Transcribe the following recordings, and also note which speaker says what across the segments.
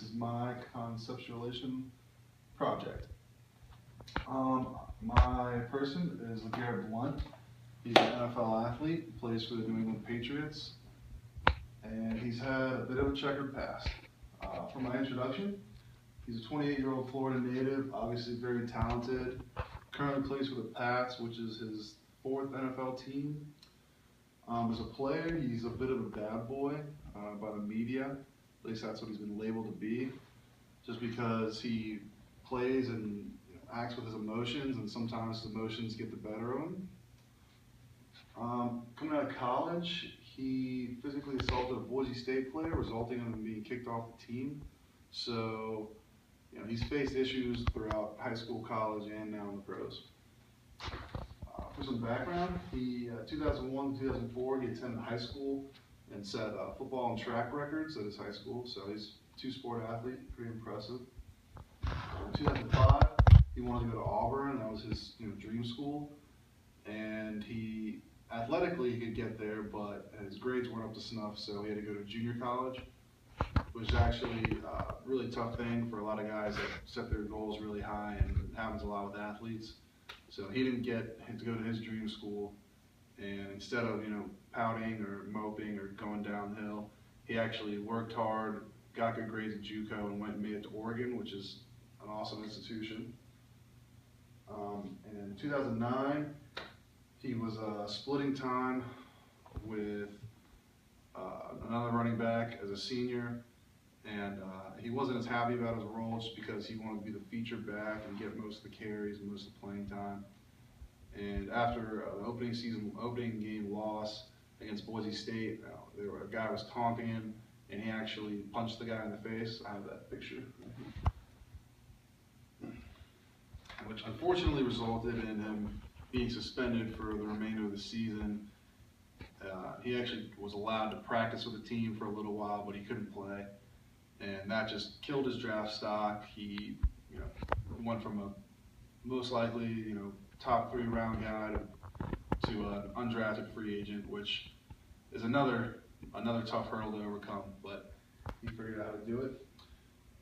Speaker 1: is my conceptualization project. My person is LeGarrette Blount. He's an NFL athlete, plays for the New England Patriots, and he's had a bit of a checkered past. For my introduction, he's a 28-year-old Florida native, obviously very talented, currently plays for the Pats, which is his 4th NFL team. As a player, he's a bit of a bad boy by the media. At least that's what he's been labeled to be, just because he plays and acts with his emotions, and sometimes his emotions get the better of him. Coming out of college, he physically assaulted a Boise State player, resulting in him being kicked off the team. So, he's faced issues throughout high school, college, and now in the pros. For some background, 2001 to 2004, he attended high school and set football and track records at his high school, so he's a 2-sport athlete, pretty impressive. In 2005, he wanted to go to Auburn. That was his dream school, and athletically he could get there, but his grades weren't up to snuff, so he had to go to junior college, which is actually a really tough thing for a lot of guys that set their goals really high, and it happens a lot with athletes. So he didn't get to go to his dream school, and instead of pouting or moping or going downhill, he actually worked hard, got good grades at JUCO, and went and made it to Oregon, which is an awesome institution. In 2009, he was splitting time with another running back as a senior, and he wasn't as happy about his role just because he wanted to be the featured back and get most of the carries and most of the playing time. And after an opening game loss against Boise State, a guy was taunting him, and he actually punched the guy in the face. I have that picture, which unfortunately resulted in him being suspended for the remainder of the season. He actually was allowed to practice with the team for a little while, but he couldn't play, and that just killed his draft stock. He, went from a most likely, top 3 round guy to an undrafted free agent, which is another tough hurdle to overcome. But he figured out how to do it.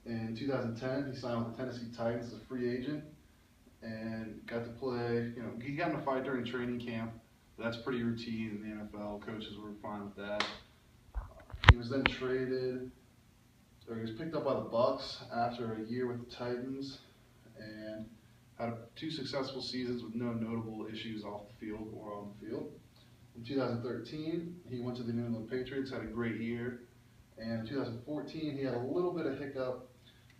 Speaker 1: In 2010, he signed with the Tennessee Titans as a free agent, and got to play. He got in a fight during training camp. That's pretty routine in the NFL. Coaches were fine with that. He was then traded, or he was picked up by the Bucks after a year with the Titans, and had 2 successful seasons with no notable issues off the field or on the field. In 2013, he went to the New England Patriots, had a great year, and in 2014, he had a little bit of hiccup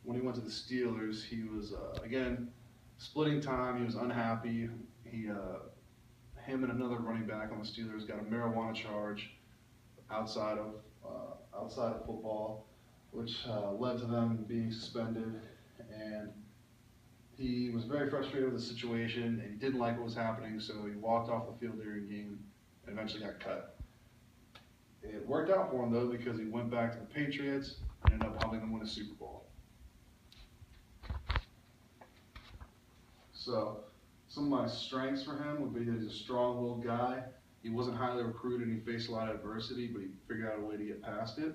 Speaker 1: when he went to the Steelers. He was, again, splitting time. He was unhappy. Him and another running back on the Steelers got a marijuana charge outside of football, which led to them being suspended. And he was very frustrated with the situation, and he didn't like what was happening, so he walked off the field during the game and eventually got cut. It worked out for him, though, because he went back to the Patriots and ended up helping them win a Super Bowl. So, some of my strengths for him would be that he's a strong-willed guy. He wasn't highly recruited, and he faced a lot of adversity, but he figured out a way to get past it.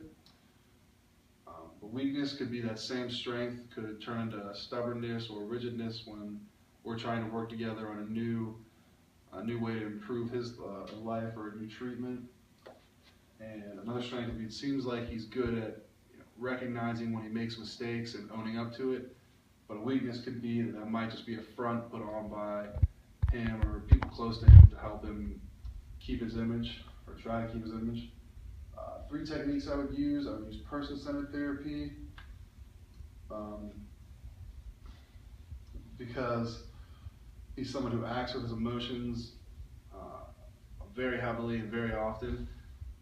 Speaker 1: The weakness could be that same strength could turn into stubbornness or rigidness when we're trying to work together on a new way to improve his life or a new treatment. And another strength would be it seems like he's good at recognizing when he makes mistakes and owning up to it. But a weakness could be that might just be a front put on by him or people close to him to help him keep his image or try to keep his image. 3 techniques I would use person-centered therapy, because he's someone who acts with his emotions very heavily and very often,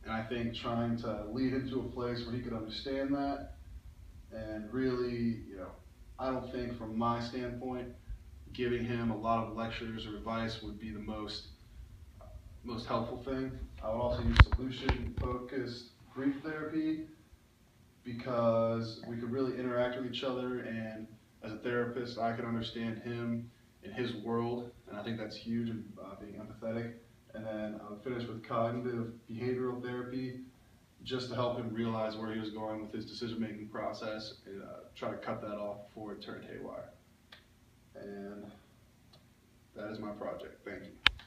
Speaker 1: and I think trying to lead him to a place where he could understand that, and really, I don't think from my standpoint, giving him a lot of lectures or advice would be the most helpful thing. I would also use solution-focused grief therapy, because we could really interact with each other, and as a therapist, I could understand him in his world, and I think that's huge in being empathetic. And then I would finish with cognitive behavioral therapy, just to help him realize where he was going with his decision-making process and try to cut that off before it turned haywire. And that is my project. Thank you.